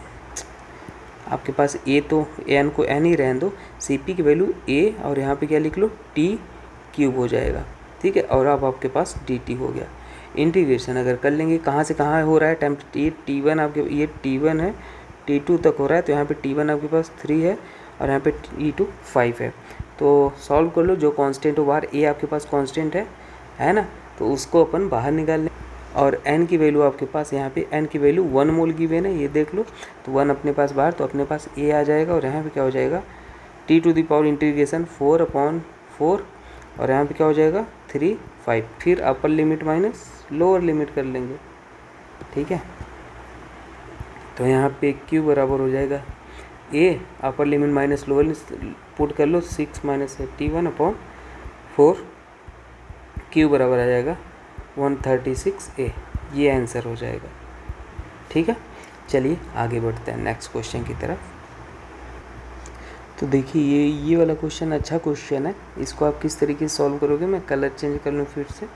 आपके पास ए तो एन को एन ही रहने दो, CP की वैल्यू ए और यहाँ पे क्या लिख लो T क्यूब हो जाएगा। ठीक है, और अब आपके पास DT हो गया। इंटीग्रेशन अगर कर लेंगे कहाँ से कहाँ हो रहा है, ये T1 आपके, ये T1 है, T2 तक हो रहा है, तो यहाँ पे T1 आपके पास 3 है और यहाँ पे T2 5 है। तो सॉल्व कर लो, जो कांस्टेंट हो बाहर, ए आपके पास कांस्टेंट है ना, तो उसको अपन बाहर निकाल लें, और n की वैल्यू आपके पास यहाँ पे n की वैल्यू 1 मोल गिवन है, ये देख लो, तो 1 अपने पास बाहर, तो अपने पास a आ जाएगा, और यहाँ पे क्या हो जाएगा T to the power integration 4/4, और यहाँ पे क्या हो जाएगा 3 5, फिर अपर लिमिट माइनस लोअर लिमिट कर लेंगे। ठीक है, तो यहाँ पे Q बराबर हो जाएगा a upper limit minus lower put कर लो, 6 माइनस T1/4, Q बराबर आ जाएगा 136A, ये आंसर हो जाएगा। ठीक है, चलिए आगे बढ़ते हैं नेक्स्ट क्वेश्चन की तरफ। तो देखिए ये वाला क्वेश्चन अच्छा क्वेश्चन है, इसको आप किस तरीके से सॉल्व करोगे, मैं कलर चेंज कर लूँ फिर से।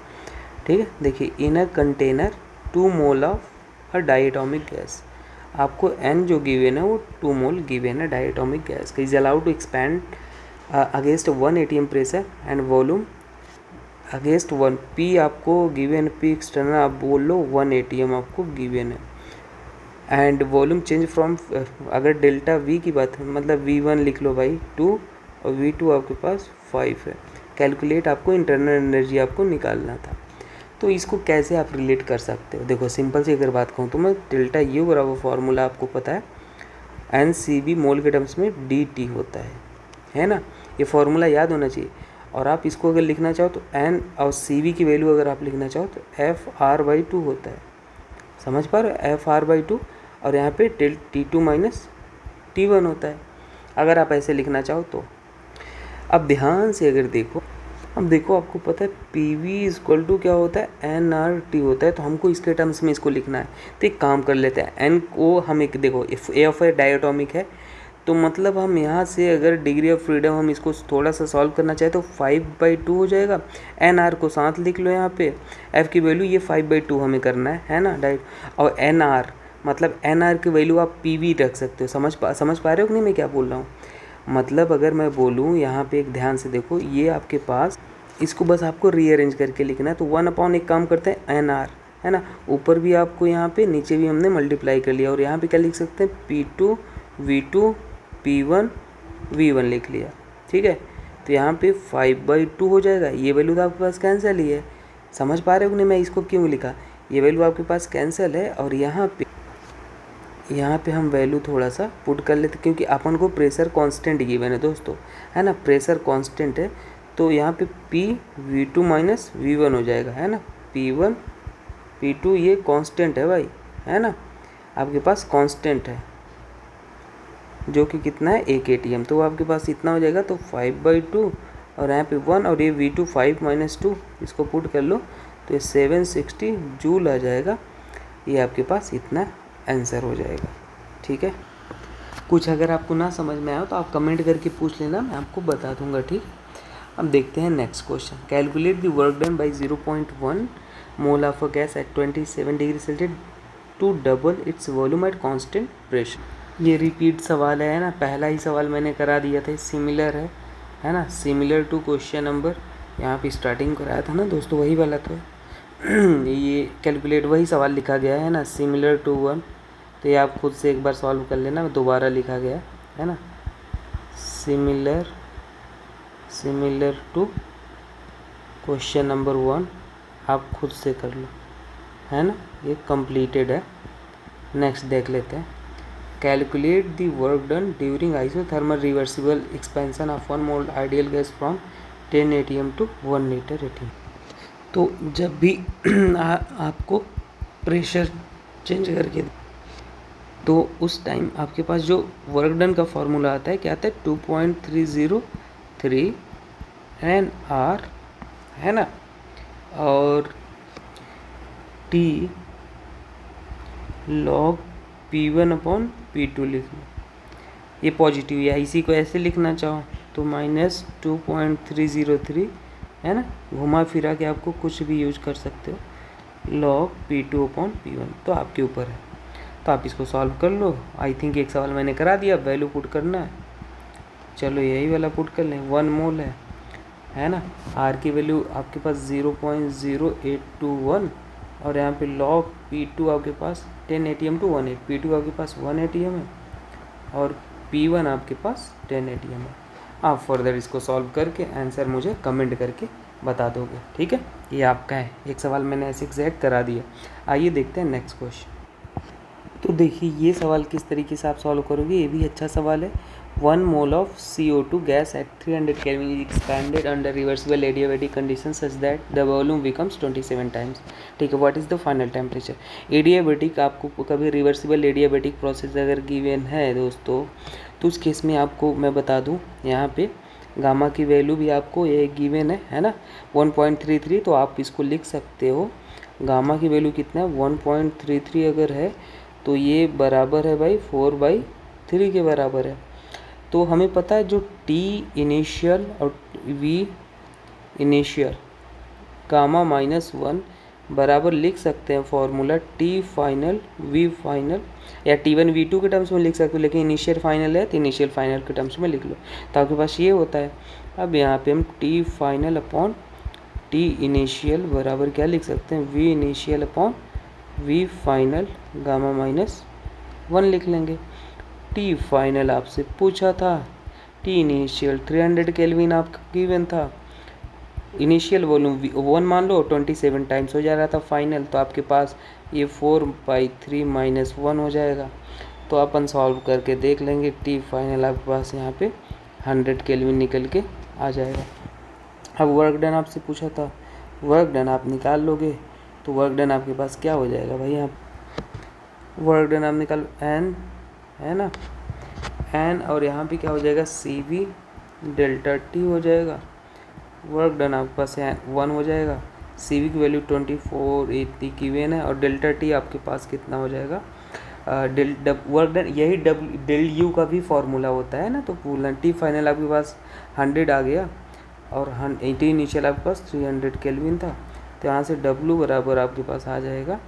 ठीक है, देखिए in a container 2 mole of a diatomic gas, आपको n जो गिवन है वो 2 मोल गिवन है डायटोमिक गैस का। Is allowed to expand against 1 atm pressure and volume against 1 p आपको गिवन, p एक्सटर्नल आप बोल लो 1 atm आपको गिवन है एंड वॉल्यूम चेंज फ्रॉम, अगर डेल्टा v की बात मतलब v1 लिख लो भाई 2 और v2 आपके पास 5 है। कैलकुलेट आपको इंटरनल एनर्जी आपको निकालना था। तो इसको कैसे आप रिलेट कर सकते हो? देखो सिंपल सी अगर बात कहूँ तो मैं डेल्टा यू बराबर फार्मूला आपको पता है एन सी बी मोल के टर्म्स में डी टी होता है ना, ये फार्मूला याद होना चाहिए। और आप इसको अगर लिखना चाहो तो एन और सी बी की वैल्यू अगर आप लिखना चाहो तो एफ आर बाई 2 होता है, समझ पा रहे हो, एफ आर बाई 2। और यहाँ पे टेल T two minus T one होता है अगर आप ऐसे लिखना चाहो तो। अब ध्यान से अगर देखो, अब देखो आपको पता है पी वी इक्वल टू क्या होता है एन आर टी होता है, तो हमको इसके टर्म्स में इसको लिखना है। तो एक काम कर लेते हैं, एन को हम एक देखो ए ऑफ ए डायटोमिक है, तो मतलब हम यहाँ से अगर डिग्री ऑफ फ्रीडम हम इसको थोड़ा सा सॉल्व करना चाहे तो 5/2 हो जाएगा। एन आर को साथ लिख लो, यहाँ पे एफ की वैल्यू ये 5/2 हमें करना है ना डाइट। और एन आर मतलब एन आर की वैल्यू आप पी वी रख सकते हो। समझ पा रहे हो कि नहीं मैं क्या बोल रहा हूँ? मतलब अगर मैं बोलूँ यहाँ पे एक ध्यान से देखो, ये आपके पास इसको बस आपको रीअरेंज करके लिखना है। तो 1/, एक काम करते हैं एन आर है ना, ऊपर भी आपको यहाँ पे नीचे भी हमने मल्टीप्लाई कर लिया और यहाँ पे क्या लिख सकते हैं P2 V2 P1 V1 लिख लिया, ठीक है। तो यहाँ पे 5/2 हो जाएगा, ये वैल्यू तो आपके पास कैंसिल ही है। समझ पा रहे हो कि नहीं मैं इसको क्यों लिखा? ये वैल्यू आपके पास कैंसिल है और यहाँ पे हम वैल्यू थोड़ा सा पुट कर लेते क्योंकि अपन को प्रेशर कांस्टेंट गिवन है दोस्तों, है ना, प्रेशर कांस्टेंट है। तो यहाँ पे P V2 माइनस V1 हो जाएगा, है ना, P1 P2 ये कांस्टेंट है भाई, है ना, आपके पास कांस्टेंट है जो कि कितना है 1 atm, तो आपके पास इतना हो जाएगा। तो 5/2 और यहाँ पे 1 और ये V2 5 माइनस 2 इसको पुट कर लो तो ये 760 जूल आ जाएगा। ये आपके पास इतना आंसर हो जाएगा, ठीक है। कुछ अगर आपको ना समझ में आया तो आप कमेंट करके पूछ लेना, मैं आपको बता दूंगा, ठीक। अब देखते हैं next question. Calculate the work done by 0.1 mole of a gas at 27 degree Celsius to double its volume at constant pressure. ये रिपीट सवाल है ना, पहला ही सवाल मैंने करा दिया था, सिमिलर है ना, सिमिलर टू क्वेश्चन नंबर यहाँ पे स्टार्टिंग कराया था ना दोस्तों, वही वाला तो ये कैलकुलेट वही सवाल लिखा गया है ना, सिमिलर टू 1। तो ये आप खुद से एक बार सॉल्व कर लेना, दोबारा लिखा गया है ना, सिमिलर टू क्वेश्चन नंबर 1, आप खुद से कर लो, है ना, ये कंप्लीटेड है। नेक्स्ट देख लेते हैं। Calculate the work done during isothermal reversible expansion of 1 mole ideal gas from 10 atm to 1 litre atm। तो जब भी आपको प्रेशर चेंज करके तो उस टाइम आपके पास जो वर्क डन का फॉर्मूला आता है क्या आता है 2.303 एन आर, है ना, और टी लॉग P1/P2 लिख लो, ये पॉजिटिव या इसी को ऐसे लिखना चाहो तो -2.303 है ना, घुमा फिरा के आपको कुछ भी यूज कर सकते हो, लॉग P2/P1, तो आपके ऊपर है। तो आप इसको सॉल्व कर लो। आई थिंक एक सवाल मैंने करा दिया, वैल्यू पुट करना है, चलो यही वाला पुट कर लें। 1 मोल है ना, आर की वैल्यू आपके पास 0.0821 और यहाँ पे लॉग P2 आपके पास 10 atm टू 1 8, P2 आपके पास 1 atm है और P1 आपके पास 10 atm है। आप फर्दर इसको सॉल्व करके आंसर मुझे कमेंट करके बता दोगे, ठीक है। ये आपका है, एक सवाल मैंने ऐसे एग्जैक्ट करा दिया। आइए देखते हैं नेक्स्ट क्वेश्चन। तो देखिए ये सवाल किस तरीके से आप सॉल्व करोगे, ये भी अच्छा सवाल है। 1 mole of CO2 gas at 300 Kelvin is expanded under reversible adiabatic conditions such that the volume becomes 27 times। ठीक है, what is the final temperature. Adiabatic आपको कभी रिवर्सिबल एडियाबेटिक प्रोसेस अगर गिवन है दोस्तों, तो उस केस में आपको मैं बता दूं यहाँ पे गामा की वैल्यू भी आपको ये गिवन है ना 1.33, तो आप इसको लिख सकते हो। गामा की वैल्यू कितना है 1.33 अगर है तो ये बराबर है भाई 4/3 के बराबर है। तो हमें पता है जो T इनिशियल और V इनिशियल गामा -1 बराबर लिख सकते हैं formula T final V final, या T1 V2 के टर्म्स में लिख सकते हो, लेकिन इनिशियल फाइनल है तो इनिशियल फाइनल के टर्म्स में लिख लो, तो आपके पास ये होता है। अब यहाँ पे हम T final upon T initial बराबर क्या लिख सकते हैं, V initial upon V final gamma minus 1 लिख लेंगे। टी फाइनल आपसे पूछा था, टी इनिशियल 300 केल्विन आपका गिवन था, इनिशियल वॉल्यूम 1 मान लो, 27 टाइम्स हो जा रहा था फाइनल, तो आपके पास ये 4/3 - 1 हो जाएगा। तो अपन सॉल्व करके देख लेंगे, टी फाइनल आपके पास यहाँ पे 100 केल्विन निकल के आ जाएगा। अब वर्क डन आपसे पूछा था, वर्क डन आप निकाल लोगे, तो वर्क डन आपके पास क्या हो जाएगा भाई, आप वर्क डन आप निकाल एन है ना, एन और यहाँ पे क्या हो जाएगा CV डेल्टा टी हो जाएगा। वर्क डन आपके पास 1 हो जाएगा, CV की वैल्यू 2480 की वेन है, और डेल्टा टी आपके पास कितना हो जाएगा, वर्क डन, यही डेल यू का भी फॉर्मूला होता है ना, तो पूरा टी फाइनल आपके पास 100 आ गया, और 80 इनिशियल आपके पास 300 केल्विन था, तो यहाँ से W बराबर आपके पास आ जाएगा,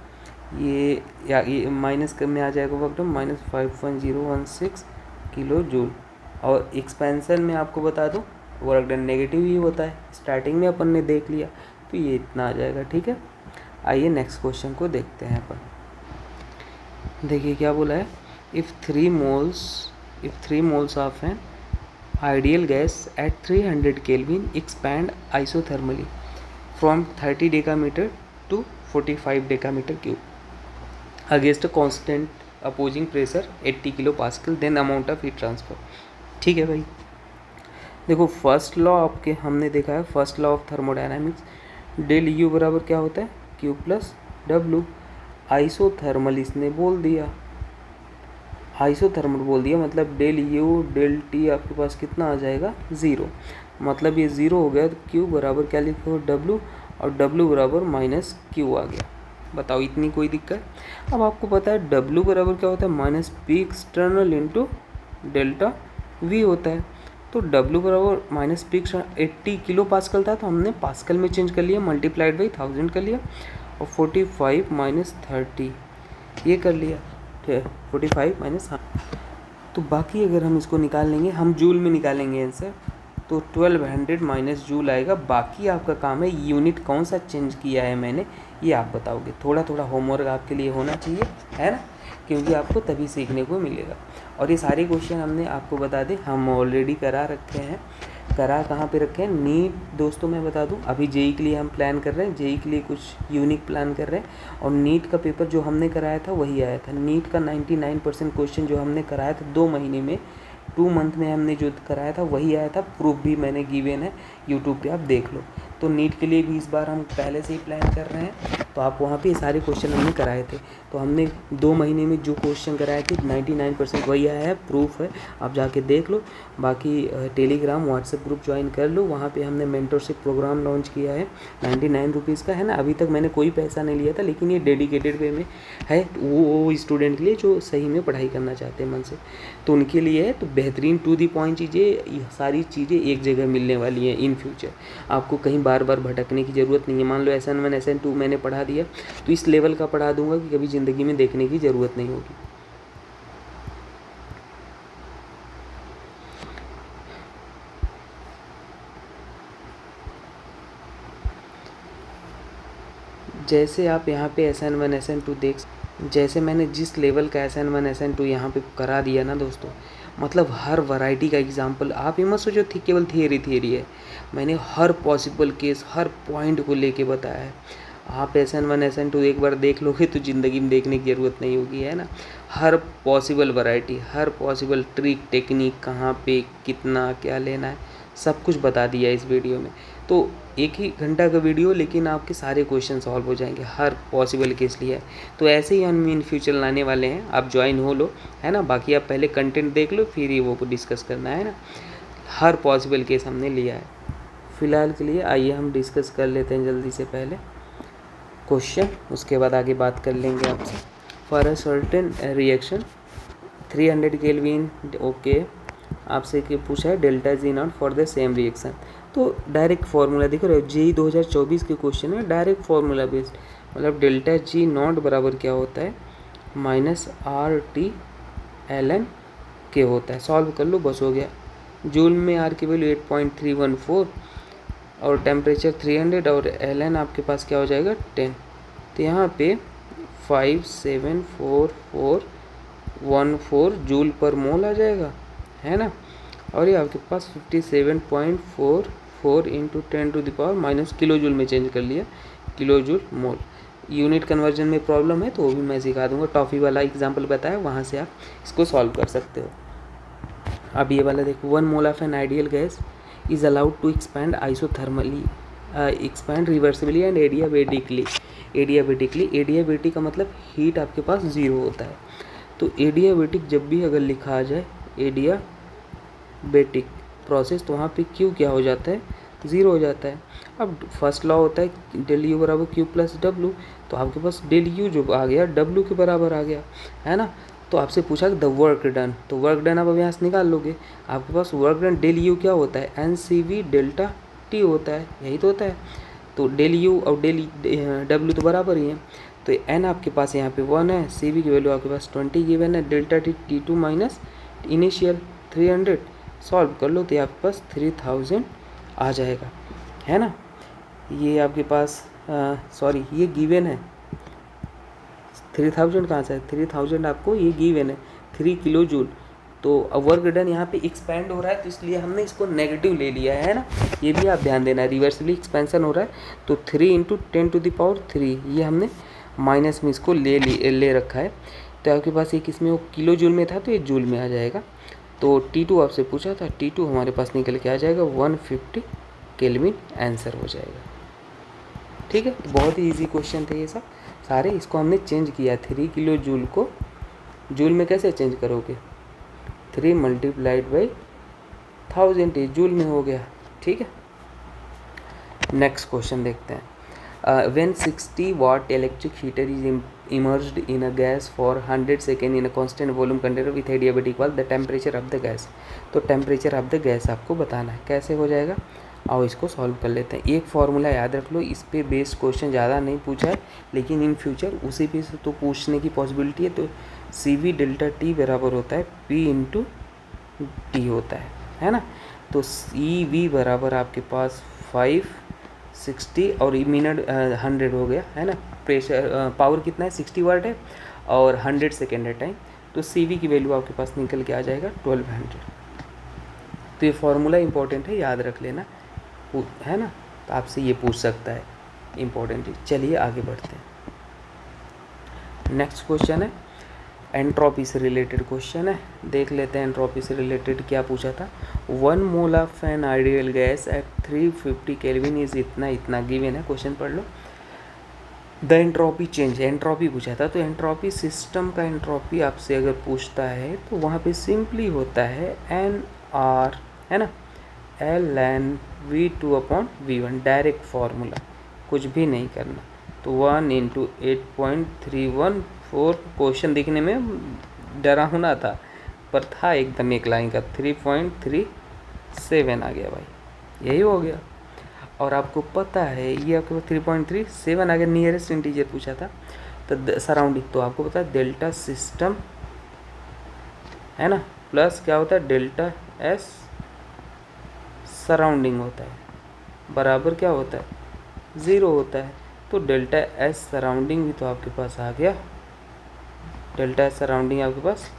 ये माइनस में आ जाएगा वर्क डन -5.016 किलो जूल। और एक्सपेंशन में आपको बता दूं वर्क डन नेगेटिव ही होता है, स्टार्टिंग में अपन ने देख लिया, तो ये इतना आ जाएगा। ठीक है, आइए नेक्स्ट क्वेश्चन को देखते हैं अपन। देखिए क्या बोला है, if 3 moles of an ideal gas at 300 kelvin expand isothermally from 30 decametre to 45 decametre cube against a constant opposing pressure 80 kilo pascal, then amount of heat transfer. ठीक है भाई, देखो फर्स्ट लॉ आपके हमने देखा है, first law of thermodynamics, del U बराबर क्या होता है, क्यू प्लस डब्लू। आइसोथर्मल इसने बोल दिया, आइसोथर्मल बोल दिया, मतलब डेल यू डेल टी आपके पास कितना आ जाएगा, 0, मतलब ये 0 हो गया, तो क्यू बराबर क्या लिखो डब्लू, और डब्लू बराबर माइनस क्यू आ गया। बताओ इतनी कोई दिक्कत। अब आपको पता है डब्लू बराबर क्या होता है, minus P external into delta we होता है, तो W बराबर माइनस पी 80 किलो पास्कल था, तो हमने पास्कल में चेंज कर लिया, मल्टीप्लाइड बाई 1000 कर लिया, और 45 - 30 ये कर लिया, ठीक है, 45 माइनस, हाँ, तो बाकी अगर हम इसको निकाल लेंगे, हम जूल में निकालेंगे आंसर, तो 1200 माइनस जूल आएगा। बाकी आपका काम है यूनिट कौन सा चेंज किया है मैंने, ये आप बताओगे। थोड़ा थोड़ा होमवर्क आपके लिए होना चाहिए, है ना, क्योंकि आपको तभी सीखने को मिलेगा। और ये सारे क्वेश्चन हमने आपको बता दें, हम ऑलरेडी करा रखे हैं। करा कहाँ पे रखे हैं, नीट दोस्तों मैं बता दूं, अभी जेई के लिए हम प्लान कर रहे हैं, जेई के लिए कुछ यूनिक प्लान कर रहे हैं, और नीट का पेपर जो हमने कराया था वही आया था। नीट का 99% क्वेश्चन जो हमने कराया था 2 महीने में, 2 मंथ में हमने जो कराया था वही आया था, प्रूफ भी मैंने गिवन है, यूट्यूब पे आप देख लो। तो नीट के लिए भी इस बार हम पहले से ही प्लान कर रहे हैं, तो आप वहाँ पे सारे क्वेश्चन हमने कराए थे, तो हमने 2 महीने में जो क्वेश्चन कराए थे 99% वही आया है, प्रूफ है, आप जाके देख लो। बाकी टेलीग्राम व्हाट्सएप ग्रुप ज्वाइन कर लो, वहाँ पे हमने मेंटरशिप प्रोग्राम लॉन्च किया है, 99 रुपीज़ का है ना। अभी तक मैंने कोई पैसा नहीं लिया था, लेकिन ये डेडिकेटेड वे में है, वो स्टूडेंट के लिए जो सही में पढ़ाई करना चाहते हैं मन से, तो उनके लिए है। तो बेहतरीन टू दी पॉइंट चीज़ें, सारी चीज़ें एक जगह मिलने वाली हैं इन फ्यूचर, आपको कहीं बार बार भटकने की ज़रूरत नहीं है। मान लो SN1 SN2 मैंने पढ़ा दिया, तो इस लेवल का पढ़ा दूंगा कि कभी ज़िंदगी में देखने की ज़रूरत नहीं होगी। जैसे आप यहाँ पे SN1 SN2 देख, जैसे मैंने जिस लेवल का SN1 SN2 यहाँ पे करा दिया ना दोस्तों, मतलब हर वैरायटी का एग्जाम्पल, आप ये मत सोचो थी केवल थियरी है, मैंने हर पॉसिबल केस, हर पॉइंट को लेके बताया है। आप SN1 SN2 एक बार देख लोगे तो ज़िंदगी में देखने की ज़रूरत नहीं होगी, है ना। हर पॉसिबल वैरायटी, हर पॉसिबल ट्रिक टेक्निक, कहाँ पे कितना क्या लेना है, सब कुछ बता दिया इस वीडियो में। तो 1 ही घंटा का वीडियो, लेकिन आपके सारे क्वेश्चन सॉल्व हो जाएंगे, हर पॉसिबल केस लिया है। तो ऐसे ही हम इन फ्यूचर लाने वाले हैं, आप ज्वाइन हो लो, है ना। बाकी आप पहले कंटेंट देख लो, फिर ही वो डिस्कस करना है ना। हर पॉसिबल केस हमने लिया है। फ़िलहाल के लिए आइए हम डिस्कस कर लेते हैं जल्दी से पहले क्वेश्चन, उसके बाद आगे बात कर लेंगे आपसे। For a certain reaction 300 kelvin, okay, आपसे क्या पूछा है, delta G0 for the same reaction, तो डायरेक्ट फार्मूला देखो जेई 2024 के क्वेश्चन है, डायरेक्ट फार्मूला बेस्ड, मतलब डेल्टा जी नॉट बराबर क्या होता है minus R T L N K होता है। सॉल्व कर लो, बस हो गया। जूल में आर की वैल्यू 8.314 और टेम्परेचर 300 और एल एन आपके पास क्या हो जाएगा 10। तो यहाँ पे 57414 जूल पर मोल आ जाएगा, है ना। और ये आपके पास 57.44 इंटू 10⁻⁻, माइनस किलो जूल में चेंज कर लिया, kilo joule mole. Unit conversion में प्रॉब्लम है तो वो भी मैं सिखा दूंगा, टॉफ़ी वाला एग्जाम्पल बताया, वहाँ से आप इसको सॉल्व कर सकते हो। अब ये वाला देखो, 1 mole of an ideal gas is allowed to expand isothermally, expand reversibly and adiabatically. Adiabatic का मतलब हीट आपके पास ज़ीरो होता है। तो एडियाबेटिक जब भी अगर लिखा आ जाए एडियाबेटिक प्रोसेस, तो वहाँ पे क्यू क्या हो जाता है, ज़ीरो हो जाता है। अब फर्स्ट लॉ होता है डेल यू बराबर क्यू प्लस डब्लू, तो आपके पास डेल यू जो आ गया डब्लू के बराबर आ गया, है ना। तो आपसे पूछा द वर्क डन, तो वर्क डन आप अब यहाँ से निकाल लोगे। आपके पास वर्क डन डेल यू क्या होता है, N C V delta T होता है, यही तो होता है। तो डेल यू और डेल डब्लू तो बराबर ही है। तो एन आपके पास यहाँ पे 1 है, सी वी की वैल्यू आपके पास 20 गिवन है, delta T T2 minus initial 300, solve कर लो तो आपके पास 3000 आ जाएगा, है ना। ये आपके पास सॉरी ये गिवन है, 3000 कहाँ से है, 3000 आपको ये गिवन है 3 किलो जूल। तो वर्क डन यहाँ पे एक्सपेंड हो रहा है तो इसलिए हमने इसको नेगेटिव ले लिया है ना, ये भी आप ध्यान देना, रिवर्सली एक्सपेंशन हो रहा है तो 3 इंटू 10⁻³ ये हमने माइनस में इसको ले रखा है। तो आपके पास ये किस में, वो किलो जूल में था तो ये जूल में आ जाएगा। तो T2 आपसे पूछा था, T2 हमारे पास निकल के आ जाएगा 150 केल्विन, आंसर हो जाएगा। ठीक है, बहुत ही ईजी क्वेश्चन थे ये सब सारे। इसको हमने चेंज किया, 3 किलो जूल को जूल में कैसे चेंज करोगे, 3 मल्टीप्लाइड बाई 1000 ये जूल में हो गया। ठीक है, नेक्स्ट क्वेश्चन देखते हैं। When 60 watt electric heater is immersed in a gas for 100 seconds in a constant volume container with adiabatic valve, the temperature of the gas। तो टेम्परेचर ऑफ द गैस आपको बताना है, कैसे हो जाएगा, आओ इसको सॉल्व कर लेते हैं। एक फार्मूला याद रख लो, इस पे बेस्ड क्वेश्चन ज़्यादा नहीं पूछा है, लेकिन इन फ्यूचर उसी पे से तो पूछने की पॉसिबिलिटी है। तो सी वी डेल्टा टी बराबर होता है पी इंटू टी होता है ना। तो सी वी बराबर आपके पास 560 और मिनट 100 हो गया, है ना। प्रेशर पावर कितना है 60 वाट है और 100 सेकेंड है टाइम, तो सी वी की वैल्यू आपके पास निकल के आ जाएगा 1200। तो ये फार्मूला इंपॉर्टेंट है, याद रख लेना, है ना। तो आपसे ये पूछ सकता है इम्पोर्टेंट। चलिए आगे बढ़ते हैं। नेक्स्ट क्वेश्चन है एंट्रोपी से रिलेटेड क्वेश्चन है, देख लेते हैं एंट्रोपी से रिलेटेड क्या पूछा था। 1 mole of an ideal gas eight 350 kelvin is इतना गिवन है, क्वेश्चन पढ़ लो। द एंट्रोपी चेंज, एंट्रोपी पूछा था, तो एंट्रोपी सिस्टम का एंट्रोपी आपसे अगर पूछता है तो वहाँ पे सिंपली होता है NR, है ना, ln V2/V1, डायरेक्ट फार्मूला, कुछ भी नहीं करना। तो 1 इंटू 8.314, क्वेश्चन दिखने में डरावना था पर था एकदम एक लाइन का, 3.37 आ गया भाई, यही हो गया। और आपको पता है ये आपके पास 3.37 आ गया, नियरेस्ट इंटीजर पूछा था। तो सराउंडिंग, तो आपको पता है डेल्टा सिस्टम, है ना, प्लस क्या होता है डेल्टा एस सराउंडिंग होता है, बराबर क्या होता है 0 होता है। तो डेल्टा एस सराउंडिंग भी तो आपके पास आ गया, डेल्टा एस सराउंडिंग आपके पास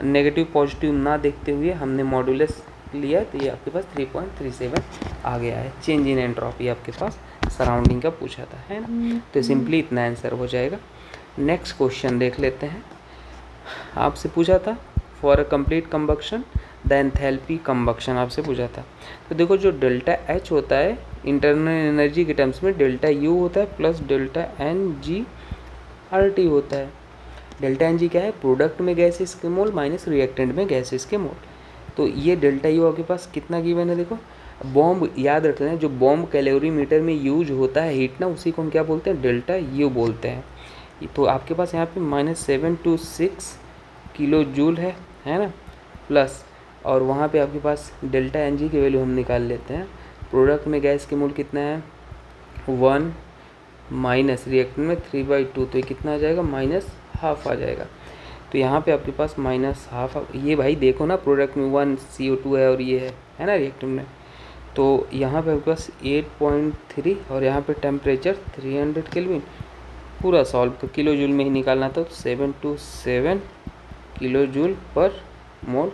नेगेटिव पॉजिटिव ना देखते हुए हमने मॉड्यूलस लिया है, तो ये आपके पास 3.37 आ गया है। चेंज इन एंट्रोपी आपके पास सराउंडिंग का पूछा था, है ना। तो सिंपली इतना आंसर हो जाएगा। नेक्स्ट क्वेश्चन देख लेते हैं, आपसे पूछा था for a complete combustion the enthalpy combustion आपसे पूछा था। तो देखो जो डेल्टा एच होता है इंटरनल एनर्जी के टर्म्स में डेल्टा यू होता है plus delta N G R T होता है। डेल्टा एन जी क्या है, प्रोडक्ट में गैसेस के मोल माइनस रिएक्टेंट में गैसेस के मोल। तो ये डेल्टा यू आपके पास कितना गिवन है, देखो बॉम्ब याद रखते हैं, जो बॉम्ब कैलोरीमीटर में यूज होता है हीट ना, उसी को हम क्या बोलते हैं डेल्टा यू बोलते हैं। तो आपके पास यहाँ पे -726 किलो जूल है ना, प्लस और वहाँ पे आपके पास डेल्टा एन जी की वैल्यू हम निकाल लेते हैं प्रोडक्ट में गैस के मोल कितना है 1 माइनस रिएक्टेंट में 3/2, तो ये कितना आ जाएगा -½ आ जाएगा। तो यहाँ पे आपके पास -½ ये भाई देखो ना, प्रोडक्ट में 1 CO2 है और ये है ना रिएक्टेंट में। तो यहाँ पे आपके पास 8.3 और यहाँ पे टेम्परेचर 300 केल्विन। पूरा सॉल्व तो किलो जूल में ही निकालना था, तो 727 किलो जूल पर मोल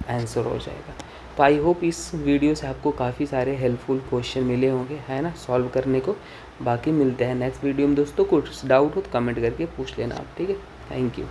आंसर हो जाएगा। तो आई होप इस वीडियो से आपको काफ़ी सारे हेल्पफुल क्वेश्चन मिले होंगे, है ना, सॉल्व करने को। बाकी मिलते हैं नेक्स्ट वीडियो में दोस्तों। कुछ डाउट हो तो कमेंट करके पूछ लेना आप, ठीक है। Thank you.